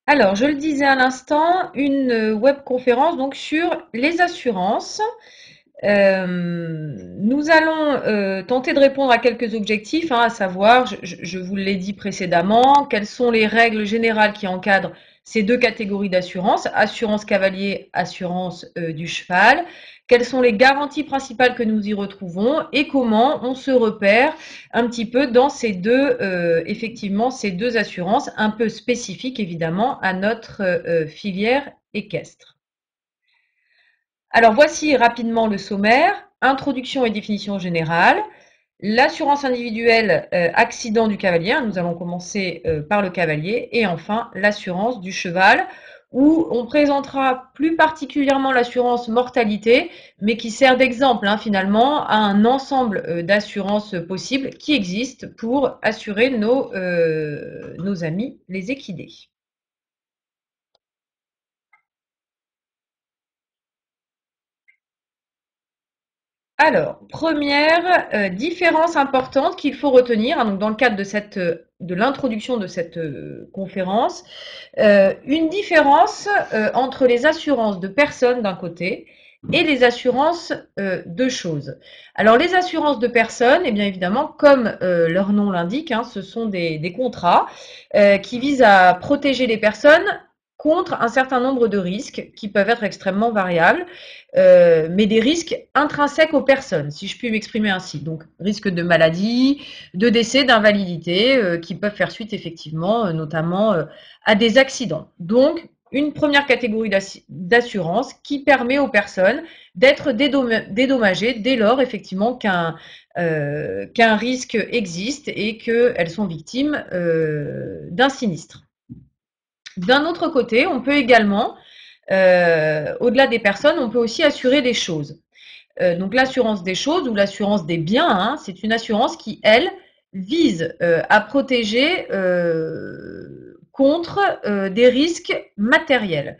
Alors, je le disais à l'instant, une webconférence donc sur les assurances. Nous allons tenter de répondre à quelques objectifs, à savoir, je vous l'ai dit précédemment, quelles sont les règles générales qui encadrent ces deux catégories d'assurance, assurance cavalier, assurance du cheval, quelles sont les garanties principales que nous y retrouvons et comment on se repère un petit peu dans ces deux, effectivement, ces deux assurances un peu spécifiques évidemment à notre filière équestre. Alors voici rapidement le sommaire. Introduction et définition générale. L'assurance individuelle accident du cavalier. Nous allons commencer par le cavalier. Et enfin, l'assurance du cheval, où on présentera plus particulièrement l'assurance mortalité, mais qui sert d'exemple finalement à un ensemble d'assurances possibles qui existent pour assurer nos amis les équidés. Alors, première différence importante qu'il faut retenir, donc dans le cadre de l'introduction de cette conférence, une différence entre les assurances de personnes d'un côté et les assurances de choses. Alors, les assurances de personnes, eh bien évidemment, comme leur nom l'indique, ce sont des contrats qui visent à protéger les personnes contre un certain nombre de risques qui peuvent être extrêmement variables, mais des risques intrinsèques aux personnes, si je puis m'exprimer ainsi. Donc, risque de maladie, de décès, d'invalidité, qui peuvent faire suite effectivement, notamment à des accidents. Donc, une première catégorie d'assurance qui permet aux personnes d'être dédommagées dès lors effectivement qu'un risque existe et qu'elles sont victimes d'un sinistre. D'un autre côté, on peut également, au-delà des personnes, on peut aussi assurer des choses. Donc l'assurance des choses ou l'assurance des biens, c'est une assurance qui, elle, vise à protéger contre des risques matériels.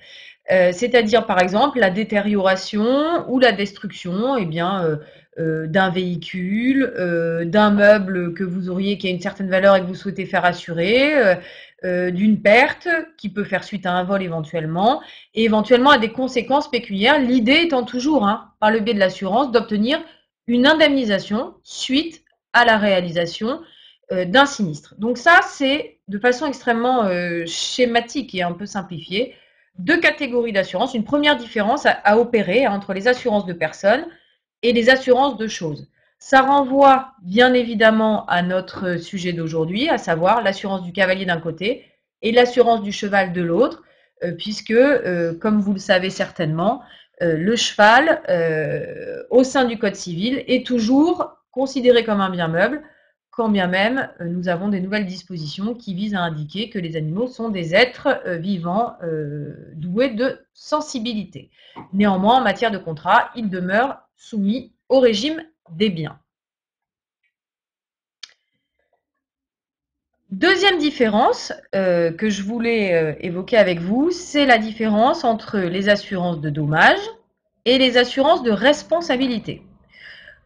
C'est-à-dire par exemple la détérioration ou la destruction d'un véhicule, d'un meuble que vous auriez qui a une certaine valeur et que vous souhaitez faire assurer, d'une perte qui peut faire suite à un vol éventuellement, et éventuellement à des conséquences pécuniaires. L'idée étant toujours, par le biais de l'assurance, d'obtenir une indemnisation suite à la réalisation d'un sinistre. Donc ça, c'est de façon extrêmement schématique et un peu simplifiée, deux catégories d'assurance. Une première différence à opérer entre les assurances de personnes et les assurances de choses. Ça renvoie bien évidemment à notre sujet d'aujourd'hui, à savoir l'assurance du cavalier d'un côté et l'assurance du cheval de l'autre, puisque, comme vous le savez certainement, le cheval, au sein du Code civil, est toujours considéré comme un bien meuble, quand bien même nous avons des nouvelles dispositions qui visent à indiquer que les animaux sont des êtres vivants doués de sensibilité. Néanmoins, en matière de contrat, ils demeurent soumis au régime des biens. Deuxième différence que je voulais évoquer avec vous, c'est la différence entre les assurances de dommages et les assurances de responsabilité.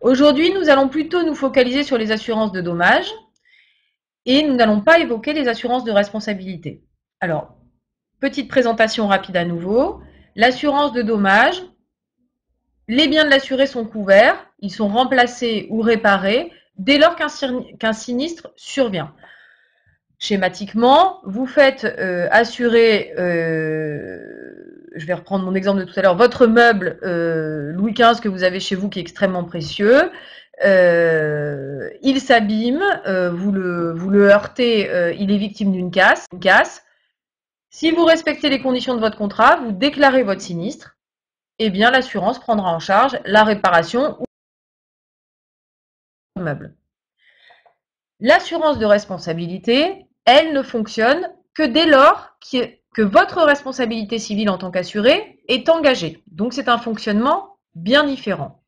Aujourd'hui, nous allons plutôt nous focaliser sur les assurances de dommages et nous n'allons pas évoquer les assurances de responsabilité. Alors, petite présentation rapide à nouveau. L'assurance de dommages, les biens de l'assuré sont couverts, ils sont remplacés ou réparés dès lors qu'un sinistre survient. Schématiquement, vous faites assurer, je vais reprendre mon exemple de tout à l'heure, votre meuble Louis XV que vous avez chez vous qui est extrêmement précieux. Il s'abîme, vous le heurtez, il est victime d'une casse. Si vous respectez les conditions de votre contrat, vous déclarez votre sinistre, eh bien l'assurance prendra en charge la réparation ou le meuble. L'assurance de responsabilité, elle ne fonctionne que dès lors que votre responsabilité civile en tant qu'assuré est engagée. Donc c'est un fonctionnement bien différent.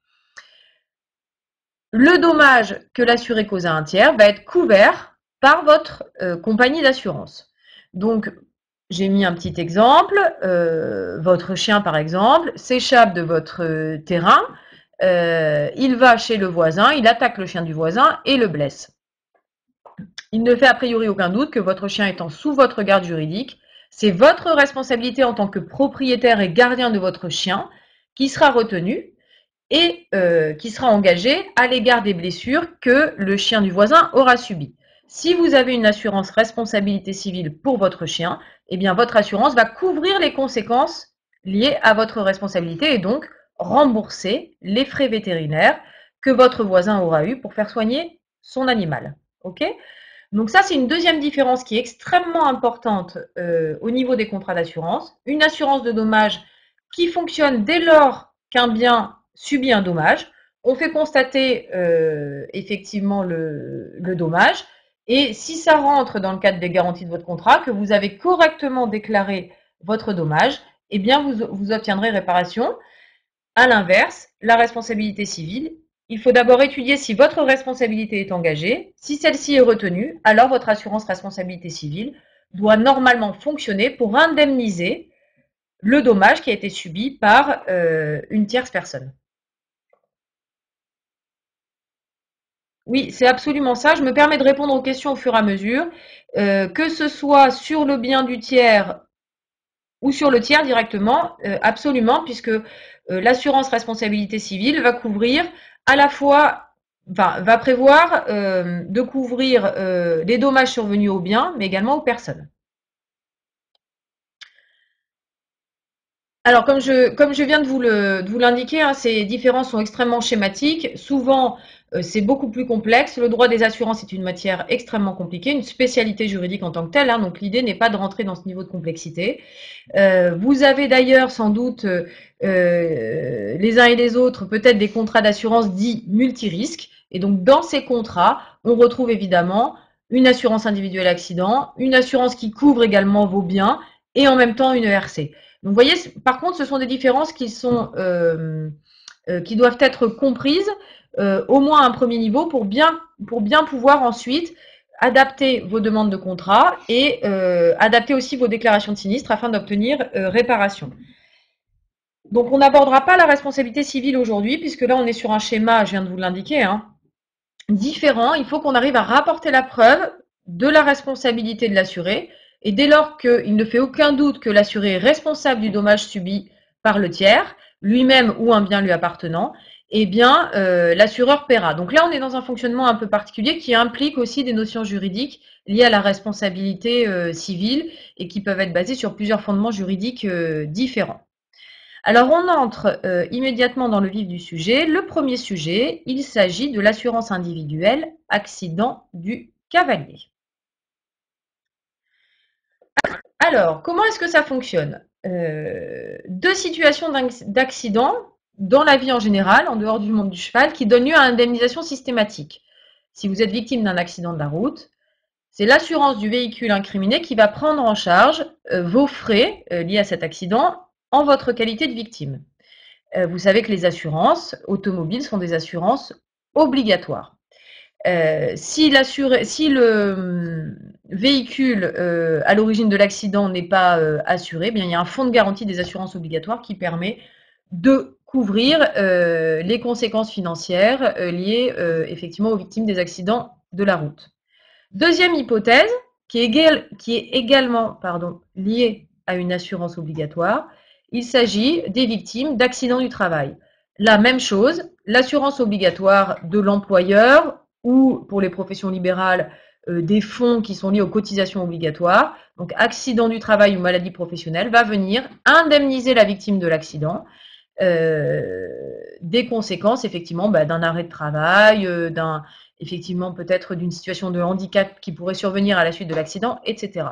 Le dommage que l'assuré cause à un tiers va être couvert par votre compagnie d'assurance. Donc j'ai mis un petit exemple. Votre chien, par exemple, s'échappe de votre terrain. Il va chez le voisin, il attaque le chien du voisin et le blesse. Il ne fait a priori aucun doute que votre chien étant sous votre garde juridique, C'est votre responsabilité en tant que propriétaire et gardien de votre chien qui sera retenue et qui sera engagé à l'égard des blessures que le chien du voisin aura subies. Si vous avez une assurance responsabilité civile pour votre chien, eh bien votre assurance va couvrir les conséquences liées à votre responsabilité et donc rembourser les frais vétérinaires que votre voisin aura eu pour faire soigner son animal. Ok ? Donc ça, c'est une deuxième différence qui est extrêmement importante au niveau des contrats d'assurance. Une assurance de dommages qui fonctionne dès lors qu'un bien subit un dommage. On fait constater effectivement le dommage. Et si ça rentre dans le cadre des garanties de votre contrat, que vous avez correctement déclaré votre dommage, eh bien vous obtiendrez réparation. À l'inverse, la responsabilité civile, il faut d'abord étudier si votre responsabilité est engagée. Si celle-ci est retenue, alors votre assurance responsabilité civile doit normalement fonctionner pour indemniser le dommage qui a été subi par une tierce personne. Oui, c'est absolument ça. Je me permets de répondre aux questions au fur et à mesure, que ce soit sur le bien du tiers ou sur le tiers directement, absolument, puisque l'assurance responsabilité civile va couvrir à la fois, enfin, va prévoir de couvrir les dommages survenus aux biens, mais également aux personnes. Alors, comme je viens de vous l'indiquer, hein, ces différences sont extrêmement schématiques. Souvent, c'est beaucoup plus complexe. Le droit des assurances est une matière extrêmement compliquée, une spécialité juridique en tant que telle. Hein, donc, l'idée n'est pas de rentrer dans ce niveau de complexité. Vous avez d'ailleurs sans doute les uns et les autres peut-être des contrats d'assurance dits multirisques. Et donc, dans ces contrats, on retrouve évidemment une assurance individuelle accident, une assurance qui couvre également vos biens et en même temps une ERC. Donc, vous voyez, par contre, ce sont des différences qui doivent être comprises au moins à un premier niveau pour bien pouvoir ensuite adapter vos demandes de contrat et adapter aussi vos déclarations de sinistre afin d'obtenir réparation. Donc, on n'abordera pas la responsabilité civile aujourd'hui puisque là, on est sur un schéma, je viens de vous l'indiquer, hein, différent. Il faut qu'on arrive à rapporter la preuve de la responsabilité de l'assuré. Et dès lors qu'il ne fait aucun doute que l'assuré est responsable du dommage subi par le tiers, lui-même ou un bien lui appartenant, eh bien, l'assureur paiera. Donc là, on est dans un fonctionnement un peu particulier qui implique aussi des notions juridiques liées à la responsabilité civile et qui peuvent être basées sur plusieurs fondements juridiques différents. Alors, on entre immédiatement dans le vif du sujet. Le premier sujet, il s'agit de l'assurance individuelle accident du cavalier. Alors, comment est-ce que ça fonctionne? Deux situations d'accident dans la vie en général, en dehors du monde du cheval, qui donnent lieu à indemnisation systématique. Si vous êtes victime d'un accident de la route, c'est l'assurance du véhicule incriminé qui va prendre en charge vos frais liés à cet accident en votre qualité de victime. Vous savez que les assurances automobiles sont des assurances obligatoires. Si le véhicule à l'origine de l'accident n'est pas assuré, bien, il y a un fonds de garantie des assurances obligatoires qui permet de couvrir les conséquences financières liées effectivement aux victimes des accidents de la route. Deuxième hypothèse, qui est également liée à une assurance obligatoire, il s'agit des victimes d'accidents du travail. La même chose, l'assurance obligatoire de l'employeur ou pour les professions libérales, des fonds qui sont liés aux cotisations obligatoires, donc accident du travail ou maladie professionnelle, va venir indemniser la victime de l'accident des conséquences effectivement d'un arrêt de travail, effectivement peut-être d'une situation de handicap qui pourrait survenir à la suite de l'accident, etc.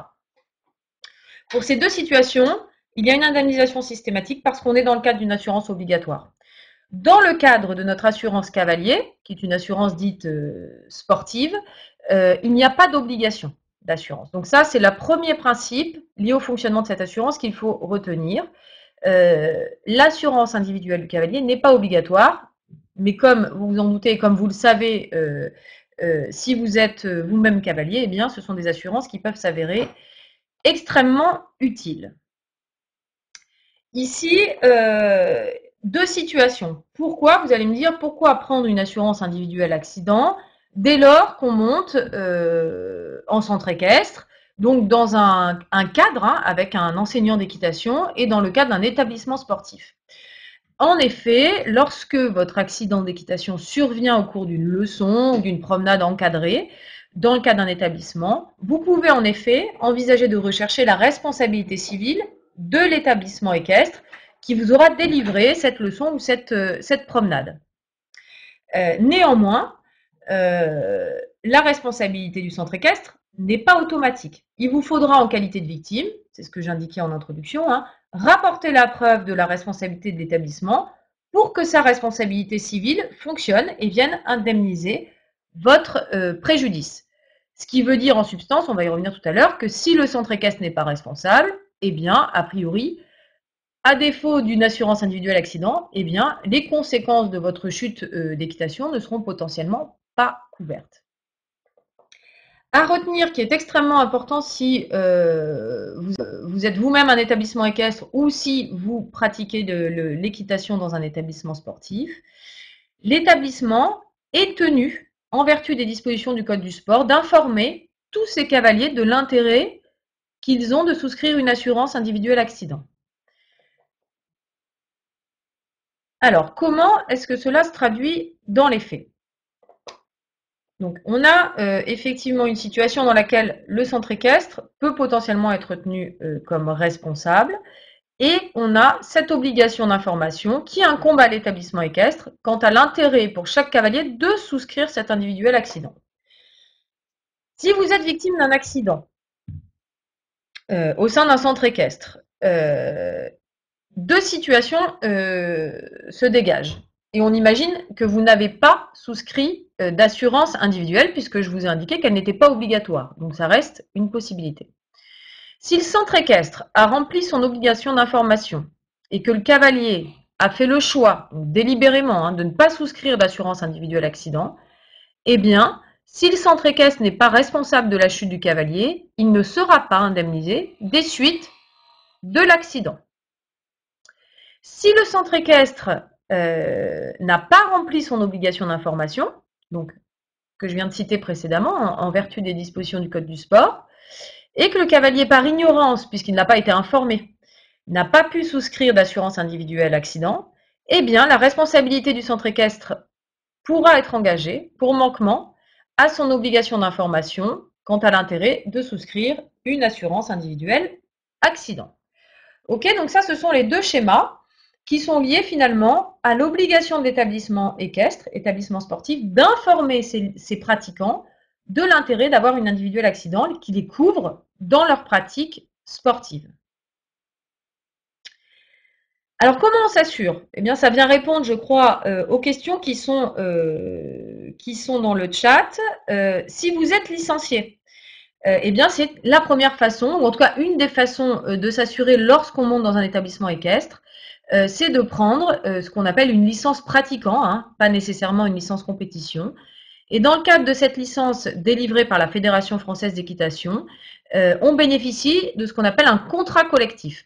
Pour ces deux situations, il y a une indemnisation systématique parce qu'on est dans le cadre d'une assurance obligatoire. Dans le cadre de notre assurance cavalier, qui est une assurance dite sportive, il n'y a pas d'obligation d'assurance. Donc ça, c'est le premier principe lié au fonctionnement de cette assurance qu'il faut retenir. L'assurance individuelle du cavalier n'est pas obligatoire, mais comme vous vous en doutez, comme vous le savez, si vous êtes vous-même cavalier, eh bien, ce sont des assurances qui peuvent s'avérer extrêmement utiles. Ici, deux situations. Pourquoi? Vous allez me dire, pourquoi prendre une assurance individuelle accident dès lors qu'on monte en centre équestre, donc dans un cadre avec un enseignant d'équitation et dans le cadre d'un établissement sportif. En effet, lorsque votre accident d'équitation survient au cours d'une leçon ou d'une promenade encadrée, dans le cadre d'un établissement, vous pouvez en effet envisager de rechercher la responsabilité civile de l'établissement équestre qui vous aura délivré cette leçon ou cette promenade. Néanmoins, la responsabilité du centre équestre n'est pas automatique. Il vous faudra, en qualité de victime, c'est ce que j'indiquais en introduction, rapporter la preuve de la responsabilité de l'établissement pour que sa responsabilité civile fonctionne et vienne indemniser votre préjudice. Ce qui veut dire en substance, on va y revenir tout à l'heure, que si le centre équestre n'est pas responsable, eh bien, a priori, à défaut d'une assurance individuelle accident, eh bien, les conséquences de votre chute d'équitation ne seront potentiellement pas couvertes. À retenir qui est extrêmement important si vous êtes vous-même un établissement équestre ou si vous pratiquez l'équitation dans un établissement sportif, l'établissement est tenu, en vertu des dispositions du Code du sport, d'informer tous ces cavaliers de l'intérêt qu'ils ont de souscrire une assurance individuelle accident. Alors, comment est-ce que cela se traduit dans les faits? Donc, on a effectivement une situation dans laquelle le centre équestre peut potentiellement être tenu comme responsable et on a cette obligation d'information qui incombe à l'établissement équestre quant à l'intérêt pour chaque cavalier de souscrire cet individuel accident. Si vous êtes victime d'un accident au sein d'un centre équestre, deux situations se dégagent. Et on imagine que vous n'avez pas souscrit d'assurance individuelle puisque je vous ai indiqué qu'elle n'était pas obligatoire. Donc ça reste une possibilité. Si le centre équestre a rempli son obligation d'information et que le cavalier a fait le choix, délibérément, de ne pas souscrire d'assurance individuelle accident, eh bien, si le centre équestre n'est pas responsable de la chute du cavalier, il ne sera pas indemnisé des suites de l'accident. Si le centre équestre n'a pas rempli son obligation d'information, donc que je viens de citer précédemment, en vertu des dispositions du Code du sport, et que le cavalier, par ignorance, puisqu'il n'a pas été informé, n'a pas pu souscrire d'assurance individuelle accident, eh bien, la responsabilité du centre équestre pourra être engagée pour manquement à son obligation d'information quant à l'intérêt de souscrire une assurance individuelle accident. Ok, donc ça, ce sont les deux schémas qui sont liés finalement à l'obligation de l'établissement équestre, établissement sportif, d'informer ses pratiquants de l'intérêt d'avoir une individuelle accident qui les couvre dans leur pratique sportive. Alors, comment on s'assure? Eh bien, ça vient répondre, je crois, aux questions qui sont dans le chat. Si vous êtes licencié, eh bien, c'est la première façon, ou en tout cas une des façons de s'assurer lorsqu'on monte dans un établissement équestre, c'est de prendre ce qu'on appelle une licence pratiquant, pas nécessairement une licence compétition. Et dans le cadre de cette licence délivrée par la Fédération française d'équitation, on bénéficie de ce qu'on appelle un contrat collectif.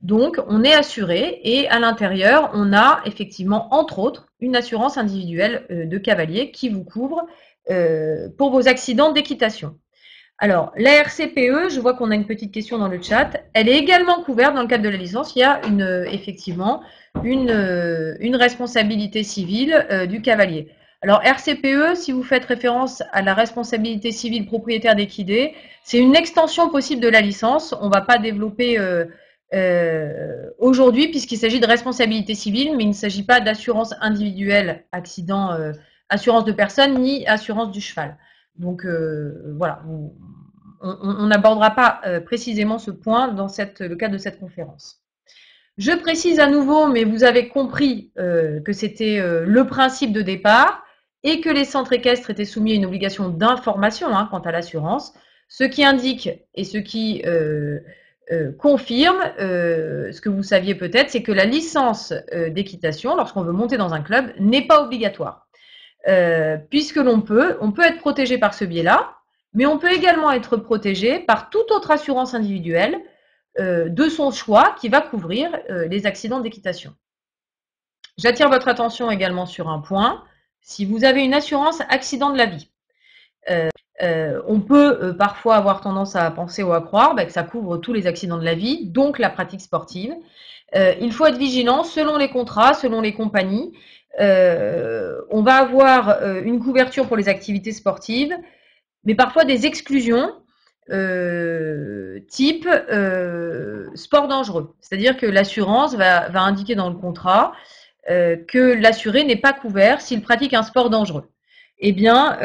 Donc, on est assuré et à l'intérieur, on a effectivement, entre autres, une assurance individuelle de cavalier qui vous couvre pour vos accidents d'équitation. Alors, la RCPE, je vois qu'on a une petite question dans le chat, elle est également couverte dans le cadre de la licence. Il y a effectivement une responsabilité civile du cavalier. Alors, RCPE, si vous faites référence à la responsabilité civile propriétaire d'équidés, c'est une extension possible de la licence. On ne va pas développer aujourd'hui puisqu'il s'agit de responsabilité civile, mais il ne s'agit pas d'assurance individuelle, accident, assurance de personne, ni assurance du cheval. Donc voilà, on n'abordera pas précisément ce point dans le cadre de cette conférence. Je précise à nouveau, mais vous avez compris que c'était le principe de départ et que les centres équestres étaient soumis à une obligation d'information quant à l'assurance, ce qui indique et ce qui confirme ce que vous saviez peut-être, c'est que la licence d'équitation, lorsqu'on veut monter dans un club, n'est pas obligatoire. Puisque on peut être protégé par ce biais-là, mais on peut également être protégé par toute autre assurance individuelle de son choix qui va couvrir les accidents d'équitation. J'attire votre attention également sur un point. Si vous avez une assurance accident de la vie, On peut parfois avoir tendance à penser ou à croire que ça couvre tous les accidents de la vie, donc la pratique sportive. Il faut être vigilant selon les contrats, selon les compagnies. On va avoir une couverture pour les activités sportives, mais parfois des exclusions type sport dangereux. C'est-à-dire que l'assurance va indiquer dans le contrat que l'assuré n'est pas couvert s'il pratique un sport dangereux. Eh bien,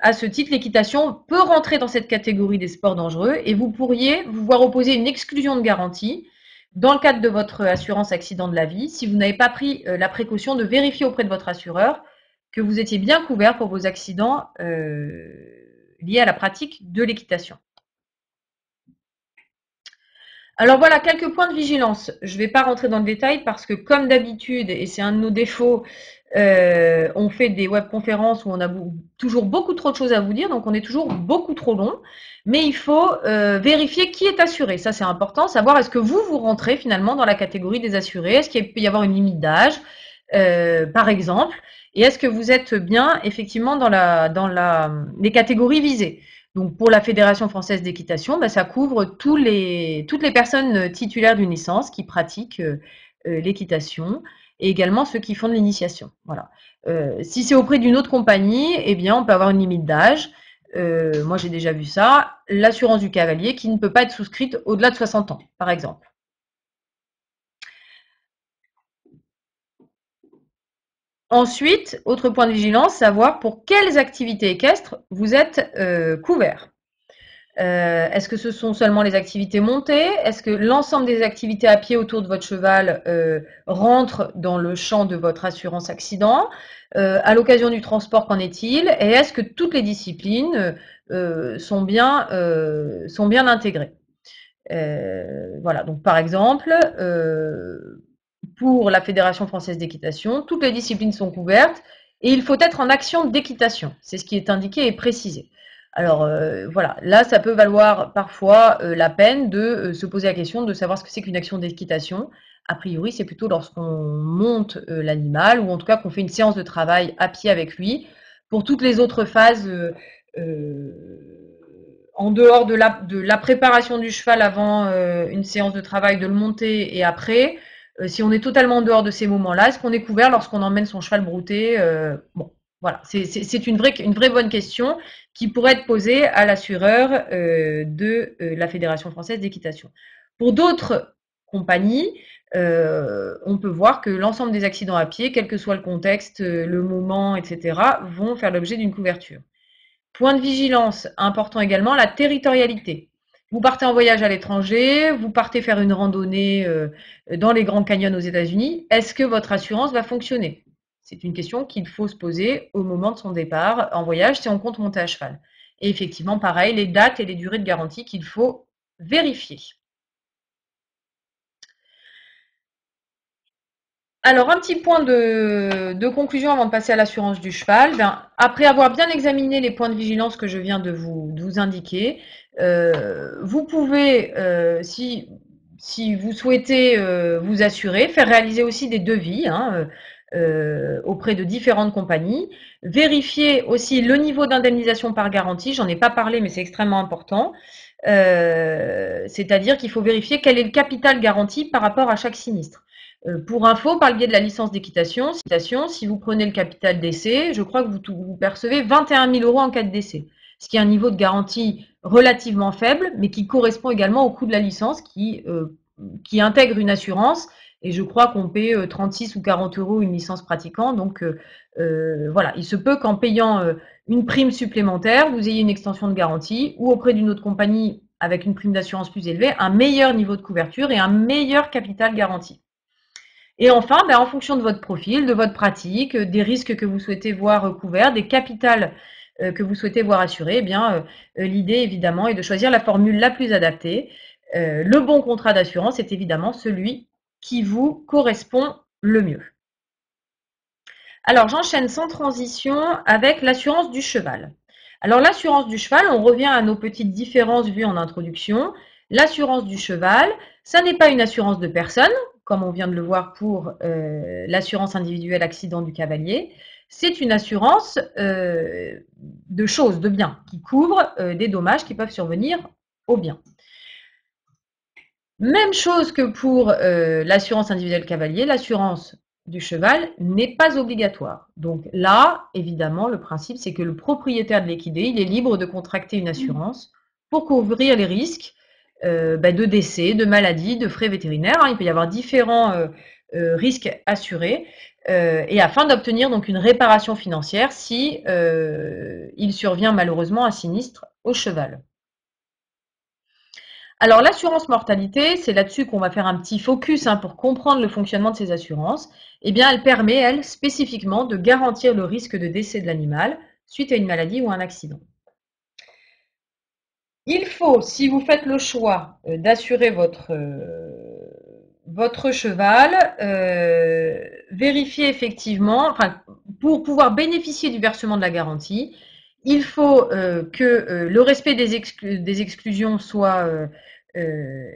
à ce titre, l'équitation peut rentrer dans cette catégorie des sports dangereux et vous pourriez vous voir opposer une exclusion de garantie dans le cadre de votre assurance accident de la vie si vous n'avez pas pris la précaution de vérifier auprès de votre assureur que vous étiez bien couvert pour vos accidents liés à la pratique de l'équitation. Alors voilà, quelques points de vigilance. Je ne vais pas rentrer dans le détail parce que comme d'habitude, et c'est un de nos défauts, on fait des webconférences où on a toujours beaucoup trop de choses à vous dire, donc on est toujours beaucoup trop long. Mais il faut vérifier qui est assuré. Ça, c'est important. Savoir est-ce que vous rentrez finalement dans la catégorie des assurés. Est-ce qu'il peut y avoir une limite d'âge, par exemple. Et est-ce que vous êtes bien effectivement dans les catégories visées. Donc pour la Fédération française d'équitation, ça couvre toutes les personnes titulaires d'une licence qui pratiquent l'équitation et également ceux qui font de l'initiation. Voilà. Si c'est auprès d'une autre compagnie, eh bien on peut avoir une limite d'âge. Moi j'ai déjà vu ça. L'assurance du cavalier qui ne peut pas être souscrite au-delà de 60 ans, par exemple. Ensuite, autre point de vigilance, savoir pour quelles activités équestres vous êtes couvert. Est-ce que ce sont seulement les activités montées? Est-ce que l'ensemble des activités à pied autour de votre cheval rentrent dans le champ de votre assurance accident? À l'occasion du transport, qu'en est-il? Et est-ce que toutes les disciplines sont bien intégrées? Voilà, donc par exemple, pour la Fédération française d'équitation, toutes les disciplines sont couvertes et il faut être en action d'équitation. C'est ce qui est indiqué et précisé. Alors voilà, là ça peut valoir parfois la peine de se poser la question de savoir ce que c'est qu'une action d'équitation. A priori, c'est plutôt lorsqu'on monte l'animal ou en tout cas qu'on fait une séance de travail à pied avec lui. Pour toutes les autres phases, en dehors de la préparation du cheval avant une séance de travail, de le monter et après, si on est totalement en dehors de ces moments-là, est-ce qu'on est couvert lorsqu'on emmène son cheval brouter Bon, voilà, c'est une vraie bonne question qui pourrait être posée à l'assureur de la Fédération française d'équitation. Pour d'autres compagnies, on peut voir que l'ensemble des accidents à pied, quel que soit le contexte, le moment, etc., vont faire l'objet d'une couverture. Point de vigilance, important également, la territorialité. Vous partez en voyage à l'étranger, vous partez faire une randonnée dans les Grands Canyons aux États-Unis, est-ce que votre assurance va fonctionner? C'est une question qu'il faut se poser au moment de son départ en voyage si on compte monter à cheval. Et effectivement, pareil, les dates et les durées de garantie qu'il faut vérifier. Alors, un petit point de conclusion avant de passer à l'assurance du cheval. Après avoir bien examiné les points de vigilance que je viens de vous indiquer, vous pouvez, si vous souhaitez vous assurer, faire réaliser aussi des devis auprès de différentes compagnies. Vérifier aussi le niveau d'indemnisation par garantie. J'en ai pas parlé, mais c'est extrêmement important. C'est-à-dire qu'il faut vérifier quel est le capital garanti par rapport à chaque sinistre. Pour info, par le biais de la licence d'équitation, si vous prenez le capital d'essai, je crois que vous percevez 21 000 € en cas de décès, ce qui est un niveau de garantie relativement faible, mais qui correspond également au coût de la licence qui intègre une assurance. Et je crois qu'on paie 36 ou 40 € une licence pratiquant. Donc voilà, il se peut qu'en payant une prime supplémentaire, vous ayez une extension de garantie ou auprès d'une autre compagnie avec une prime d'assurance plus élevée, un meilleur niveau de couverture et un meilleur capital garanti. Et enfin, en fonction de votre profil, de votre pratique, des risques que vous souhaitez voir couverts, des capitales que vous souhaitez voir assurés, l'idée évidemment est de choisir la formule la plus adaptée. Le bon contrat d'assurance est évidemment celui qui vous correspond le mieux. Alors j'enchaîne sans transition avec l'assurance du cheval. Alors l'assurance du cheval, on revient à nos petites différences vues en introduction. L'assurance du cheval, ça n'est pas une assurance de personne, comme on vient de le voir pour l'assurance individuelle accident du cavalier. C'est une assurance de choses, de biens, qui couvre des dommages qui peuvent survenir aux biens. Même chose que pour l'assurance individuelle cavalier, l'assurance du cheval n'est pas obligatoire. Donc là, évidemment, le principe, c'est que le propriétaire de l'équidé, il est libre de contracter une assurance pour couvrir les risques de décès, de maladie, de frais vétérinaires. Il peut y avoir différents risques assurés et afin d'obtenir donc une réparation financière si il survient malheureusement un sinistre au cheval. Alors l'assurance mortalité, c'est là-dessus qu'on va faire un petit focus pour comprendre le fonctionnement de ces assurances. Eh bien, elle permet, elle, spécifiquement, de garantir le risque de décès de l'animal suite à une maladie ou un accident. Il faut, si vous faites le choix d'assurer votre cheval, vérifier effectivement, pour pouvoir bénéficier du versement de la garantie, il faut que le respect des exclusions soit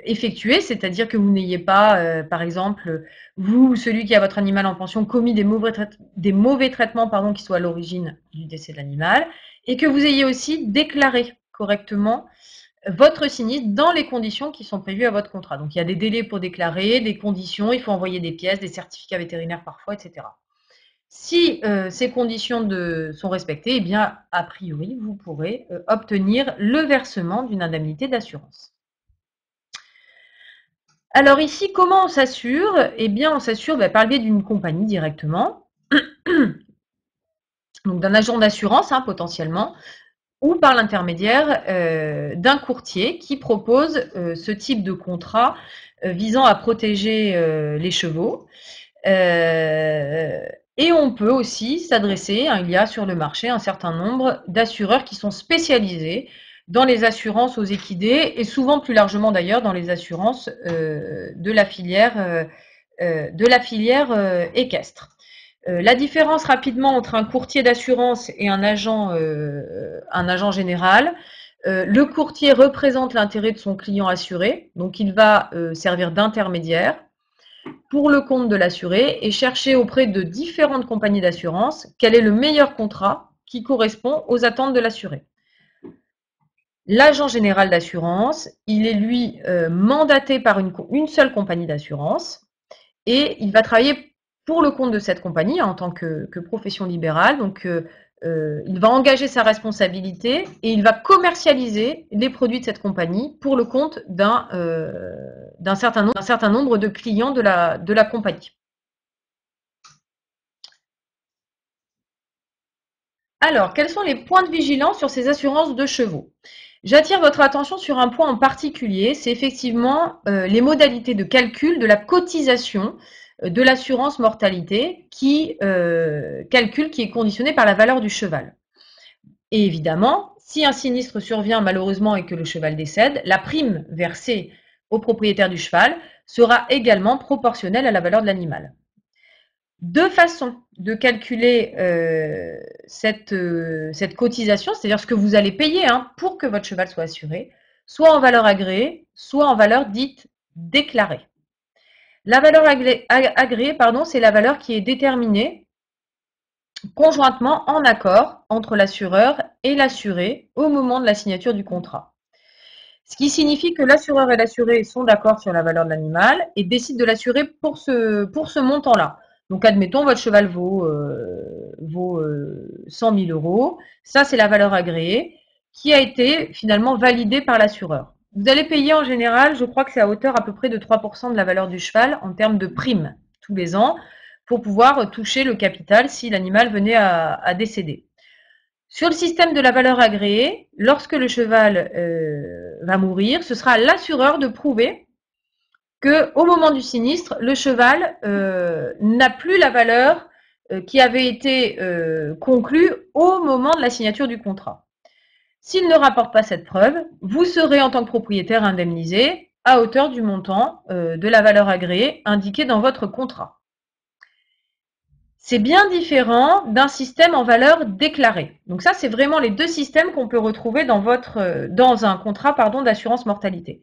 effectué, c'est-à-dire que vous n'ayez pas, par exemple, vous ou celui qui a votre animal en pension, commis des mauvais traitements qui soient à l'origine du décès de l'animal, et que vous ayez aussi déclaré correctement votre sinistre dans les conditions qui sont prévues à votre contrat. Donc il y a des délais pour déclarer, des conditions, il faut envoyer des pièces, des certificats vétérinaires parfois, etc. Si ces conditions sont respectées, eh bien, a priori, vous pourrez obtenir le versement d'une indemnité d'assurance. Alors ici, comment on s'assure? Eh bien, on s'assure par le biais d'une compagnie directement, donc d'un agent d'assurance potentiellement, ou par l'intermédiaire d'un courtier qui propose ce type de contrat visant à protéger les chevaux. Et on peut aussi s'adresser, il y a sur le marché un certain nombre d'assureurs qui sont spécialisés dans les assurances aux équidés et souvent plus largement d'ailleurs dans les assurances de la filière équestre. La différence rapidement entre un courtier d'assurance et un agent général, le courtier représente l'intérêt de son client assuré, donc il va servir d'intermédiaire pour le compte de l'assuré et chercher auprès de différentes compagnies d'assurance quel est le meilleur contrat qui correspond aux attentes de l'assuré. L'agent général d'assurance, il est lui mandaté par une seule compagnie d'assurance et il va travailler pour le compte de cette compagnie en tant que profession libérale. Donc, il va engager sa responsabilité et il va commercialiser les produits de cette compagnie pour le compte d'un certain nombre de clients de la compagnie. Alors, quels sont les points de vigilance sur ces assurances de chevaux? J'attire votre attention sur un point en particulier, c'est effectivement les modalités de calcul de la cotisation de l'assurance mortalité qui est conditionné par la valeur du cheval. Et évidemment, si un sinistre survient malheureusement et que le cheval décède, la prime versée au propriétaire du cheval sera également proportionnelle à la valeur de l'animal. Deux façons de calculer cette cotisation, c'est-à-dire ce que vous allez payer pour que votre cheval soit assuré, soit en valeur agréée, soit en valeur dite déclarée. La valeur agréée, c'est la valeur qui est déterminée conjointement en accord entre l'assureur et l'assuré au moment de la signature du contrat. Ce qui signifie que l'assureur et l'assuré sont d'accord sur la valeur de l'animal et décident de l'assurer pour ce montant-là. Donc, admettons, votre cheval vaut 100 000 euros. Ça, c'est la valeur agréée qui a été finalement validée par l'assureur. Vous allez payer en général, je crois que c'est à hauteur à peu près de 3% de la valeur du cheval en termes de primes tous les ans pour pouvoir toucher le capital si l'animal venait à décéder. Sur le système de la valeur agréée, lorsque le cheval va mourir, ce sera à l'assureur de prouver qu'au moment du sinistre, le cheval n'a plus la valeur qui avait été conclue au moment de la signature du contrat. S'il ne rapporte pas cette preuve, vous serez en tant que propriétaire indemnisé à hauteur du montant de la valeur agréée indiquée dans votre contrat. C'est bien différent d'un système en valeur déclarée. Donc ça, c'est vraiment les deux systèmes qu'on peut retrouver dans un contrat d'assurance mortalité.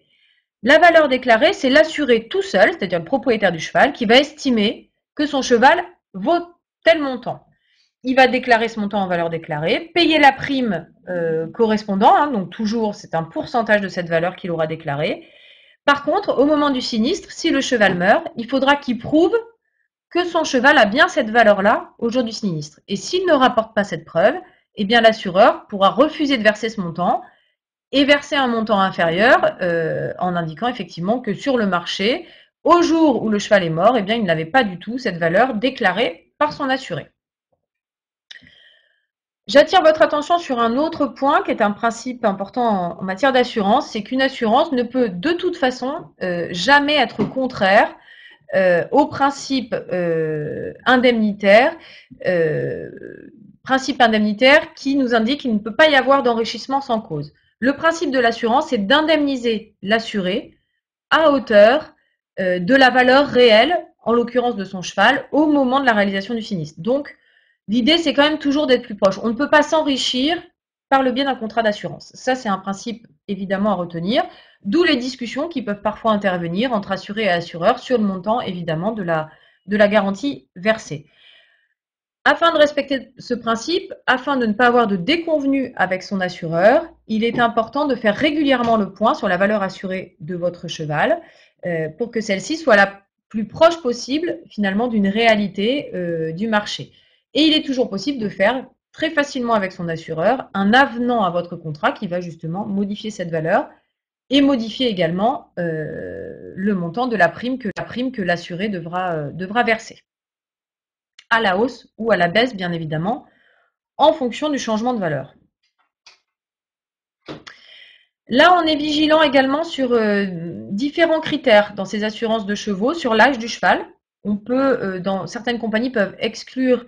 La valeur déclarée, c'est l'assuré tout seul, c'est-à-dire le propriétaire du cheval, qui va estimer que son cheval vaut tel montant. il va déclarer ce montant en valeur déclarée, payer la prime correspondant, hein, donc toujours c'est un pourcentage de cette valeur qu'il aura déclarée. Par contre, au moment du sinistre, si le cheval meurt, il faudra qu'il prouve que son cheval a bien cette valeur-là au jour du sinistre. Et s'il ne rapporte pas cette preuve, eh bien l'assureur pourra refuser de verser ce montant et verser un montant inférieur en indiquant effectivement que sur le marché, au jour où le cheval est mort, eh bien, il n'avait pas du tout cette valeur déclarée par son assuré. J'attire votre attention sur un autre point qui est un principe important en matière d'assurance, c'est qu'une assurance ne peut de toute façon jamais être contraire au principe indemnitaire qui nous indique qu'il ne peut pas y avoir d'enrichissement sans cause. Le principe de l'assurance, c'est d'indemniser l'assuré à hauteur de la valeur réelle, en l'occurrence de son cheval, au moment de la réalisation du sinistre. Donc, l'idée, c'est quand même toujours d'être plus proche. On ne peut pas s'enrichir par le biais d'un contrat d'assurance. Ça, c'est un principe évidemment à retenir, d'où les discussions qui peuvent parfois intervenir entre assuré et assureur sur le montant évidemment de la garantie versée. Afin de respecter ce principe, afin de ne pas avoir de déconvenue avec son assureur, il est important de faire régulièrement le point sur la valeur assurée de votre cheval pour que celle-ci soit la plus proche possible finalement d'une réalité du marché. Et il est toujours possible de faire très facilement avec son assureur un avenant à votre contrat qui va justement modifier cette valeur et modifier également le montant de la prime que l'assuré devra verser, à la hausse ou à la baisse bien évidemment, en fonction du changement de valeur. Là, on est vigilant également sur différents critères dans ces assurances de chevaux, sur l'âge du cheval. On peut, dans certaines compagnies peuvent exclure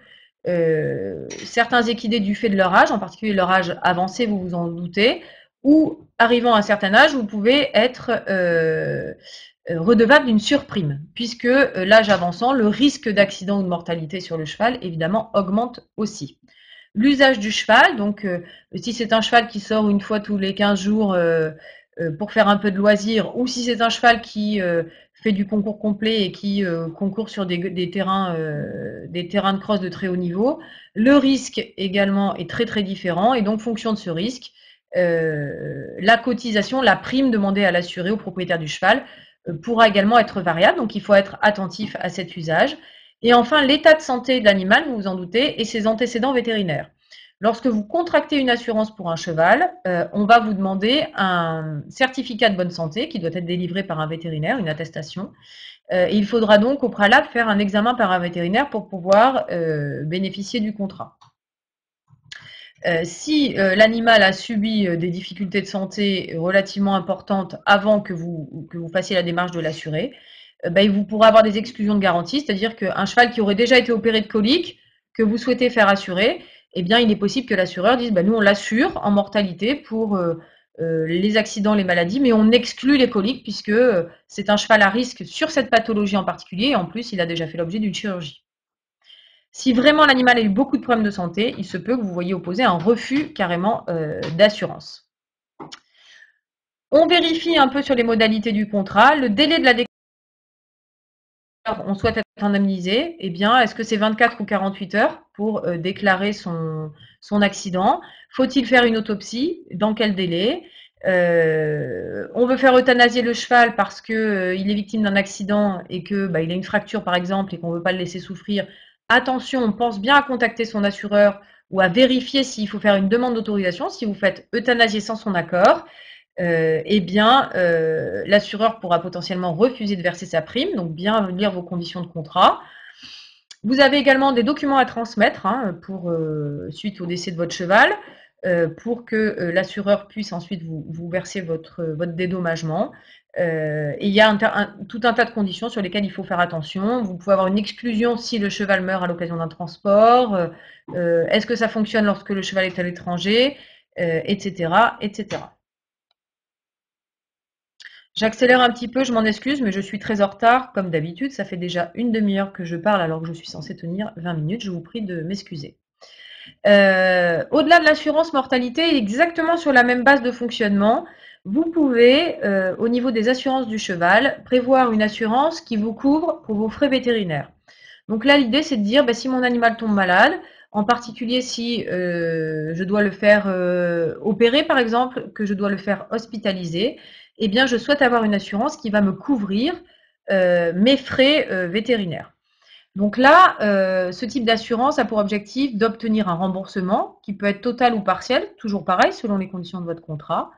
certains équidés du fait de leur âge, en particulier leur âge avancé, vous vous en doutez, ou arrivant à un certain âge, vous pouvez être redevable d'une surprime, puisque l'âge avançant, le risque d'accident ou de mortalité sur le cheval, évidemment, augmente aussi. L'usage du cheval, donc si c'est un cheval qui sort une fois tous les 15 jours pour faire un peu de loisir, ou si c'est un cheval qui fait du concours complet et qui concourt sur des terrains de cross de très haut niveau, le risque également est très très différent, et donc fonction de ce risque, la cotisation, la prime demandée à l'assuré, au propriétaire du cheval, pourra également être variable, donc il faut être attentif à cet usage. Et enfin, l'état de santé de l'animal, vous vous en doutez, et ses antécédents vétérinaires. Lorsque vous contractez une assurance pour un cheval, on va vous demander un certificat de bonne santé qui doit être délivré par un vétérinaire, une attestation. Et il faudra donc au préalable faire un examen par un vétérinaire pour pouvoir bénéficier du contrat. Si l'animal a subi des difficultés de santé relativement importantes avant que vous fassiez la démarche de l'assurer, vous pourrez avoir des exclusions de garantie, c'est-à-dire qu'un cheval qui aurait déjà été opéré de colique, que vous souhaitez faire assurer, eh bien, il est possible que l'assureur dise nous, on l'assure en mortalité pour les accidents, les maladies, mais on exclut les coliques puisque c'est un cheval à risque sur cette pathologie en particulier et en plus, il a déjà fait l'objet d'une chirurgie. Si vraiment l'animal a eu beaucoup de problèmes de santé, il se peut que vous voyez opposer un refus carrément d'assurance. On vérifie un peu sur les modalités du contrat. Le délai de la déclaration, on souhaite être indemnisé, eh bien, est-ce que c'est 24 ou 48 heures pour déclarer son accident? Faut-il faire une autopsie? Dans quel délai? On veut faire euthanasier le cheval parce qu'il est victime d'un accident et qu'il a une fracture par exemple et qu'on ne veut pas le laisser souffrir. Attention, on pense bien à contacter son assureur ou à vérifier s'il faut faire une demande d'autorisation. Si vous faites euthanasier sans son accord, l'assureur pourra potentiellement refuser de verser sa prime, donc bien lire vos conditions de contrat. Vous avez également des documents à transmettre suite au décès de votre cheval, pour que l'assureur puisse ensuite vous verser votre dédommagement. Et il y a tout un tas de conditions sur lesquelles il faut faire attention. Vous pouvez avoir une exclusion si le cheval meurt à l'occasion d'un transport. Est-ce que ça fonctionne lorsque le cheval est à l'étranger, etc., etc. J'accélère un petit peu, je m'en excuse, mais je suis très en retard, comme d'habitude. Ça fait déjà une demi-heure que je parle alors que je suis censée tenir 20 minutes. Je vous prie de m'excuser. Au-delà de l'assurance mortalité, exactement sur la même base de fonctionnement, vous pouvez, au niveau des assurances du cheval, prévoir une assurance qui vous couvre pour vos frais vétérinaires. Donc là, l'idée, c'est de dire, si mon animal tombe malade, en particulier si je dois le faire opérer par exemple, que je dois le faire hospitaliser, eh bien je souhaite avoir une assurance qui va me couvrir mes frais vétérinaires. Donc là, ce type d'assurance a pour objectif d'obtenir un remboursement qui peut être total ou partiel, toujours pareil selon les conditions de votre contrat,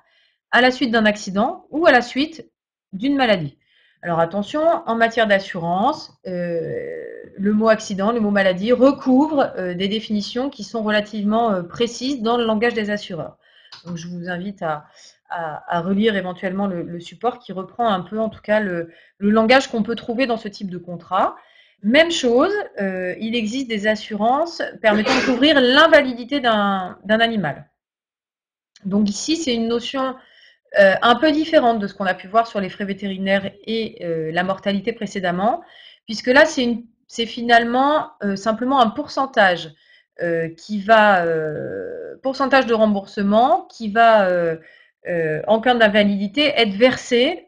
à la suite d'un accident ou à la suite d'une maladie. Alors attention, en matière d'assurance, le mot accident, le mot maladie recouvre des définitions qui sont relativement précises dans le langage des assureurs. Donc je vous invite à relire éventuellement le support qui reprend un peu en tout cas le langage qu'on peut trouver dans ce type de contrat. Même chose, il existe des assurances permettant de couvrir l'invalidité d'un animal. Donc ici, c'est une notion un peu différente de ce qu'on a pu voir sur les frais vétérinaires et la mortalité précédemment, puisque là, c'est finalement simplement un pourcentage pourcentage de remboursement qui va, en cas d'invalidité, être versé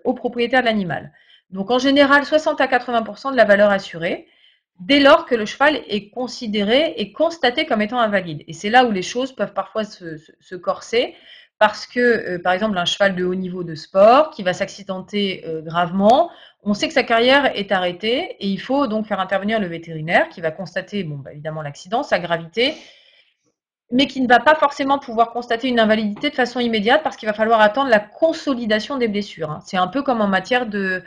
au propriétaire de l'animal. Donc en général, 60 à 80% de la valeur assurée, dès lors que le cheval est considéré et constaté comme étant invalide. Et c'est là où les choses peuvent parfois se corser, parce que, par exemple, un cheval de haut niveau de sport qui va s'accidenter gravement, on sait que sa carrière est arrêtée et il faut donc faire intervenir le vétérinaire qui va constater, bon, bah, évidemment, l'accident, sa gravité, mais qui ne va pas forcément pouvoir constater une invalidité de façon immédiate parce qu'il va falloir attendre la consolidation des blessures. Hein. C'est un peu comme en matière de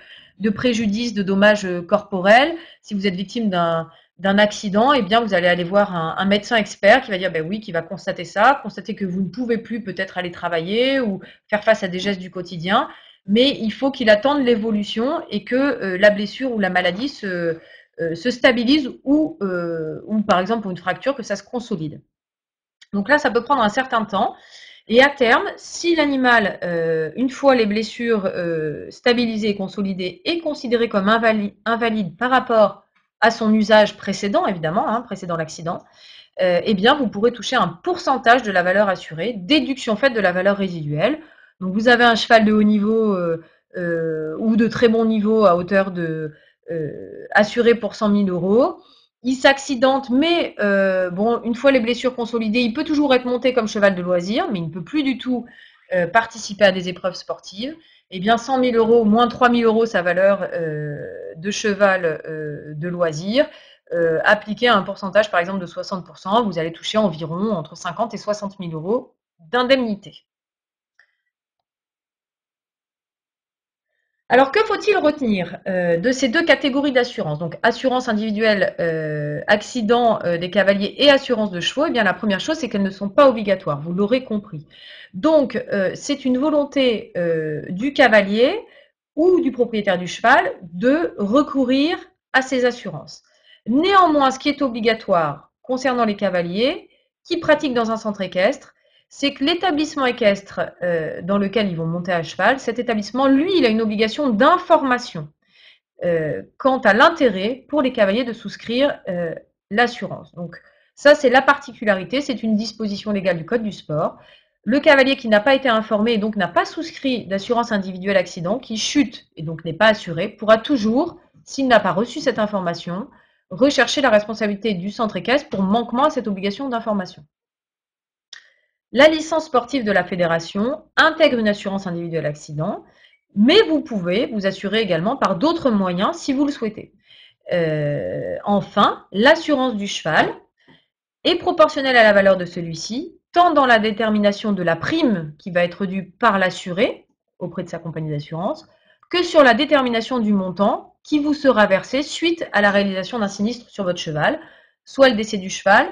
préjudice, de dommages corporels. Si vous êtes victime d'un accident, eh bien, vous allez aller voir un médecin expert qui va dire, ben oui, qui va constater ça, constater que vous ne pouvez plus peut-être aller travailler ou faire face à des gestes du quotidien, mais il faut qu'il attende l'évolution et que la blessure ou la maladie se stabilise ou, par exemple, pour une fracture, que ça se consolide. Donc là, ça peut prendre un certain temps. Et à terme, si l'animal, une fois les blessures stabilisées et consolidées, est considéré comme invalide par rapport à son usage précédent, évidemment, hein, précédent l'accident, eh bien, vous pourrez toucher un pourcentage de la valeur assurée, déduction faite de la valeur résiduelle. Donc, vous avez un cheval de haut niveau ou de très bon niveau à hauteur de assuré pour 100 000 euros. Il s'accidente, mais bon, une fois les blessures consolidées, il peut toujours être monté comme cheval de loisir, mais il ne peut plus du tout participer à des épreuves sportives. Eh bien, 100 000 euros, moins 3 000 euros sa valeur de cheval de loisir, appliqué à un pourcentage, par exemple, de 60%, vous allez toucher environ entre 50 et 60 000 euros d'indemnité. Alors, que faut-il retenir de ces deux catégories d'assurance? Donc, assurance individuelle, accident des cavaliers et assurance de chevaux. Eh bien, la première chose, c'est qu'elles ne sont pas obligatoires. Vous l'aurez compris. Donc, c'est une volonté du cavalier ou du propriétaire du cheval de recourir à ces assurances. Néanmoins, ce qui est obligatoire concernant les cavaliers qui pratiquent dans un centre équestre, c'est que l'établissement équestre dans lequel ils vont monter à cheval, cet établissement, lui, il a une obligation d'information quant à l'intérêt pour les cavaliers de souscrire l'assurance. Donc ça, c'est la particularité, c'est une disposition légale du Code du sport. Le cavalier qui n'a pas été informé et donc n'a pas souscrit d'assurance individuelle accident, qui chute et donc n'est pas assuré, pourra toujours, s'il n'a pas reçu cette information, rechercher la responsabilité du centre équestre pour manquement à cette obligation d'information. La licence sportive de la fédération intègre une assurance individuelle accident, mais vous pouvez vous assurer également par d'autres moyens si vous le souhaitez. Enfin, l'assurance du cheval est proportionnelle à la valeur de celui-ci, tant dans la détermination de la prime qui va être due par l'assuré auprès de sa compagnie d'assurance, que sur la détermination du montant qui vous sera versé suite à la réalisation d'un sinistre sur votre cheval, soit le décès du cheval,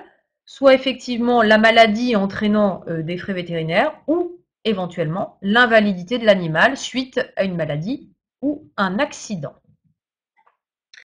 soit effectivement la maladie entraînant des frais vétérinaires ou éventuellement l'invalidité de l'animal suite à une maladie ou un accident.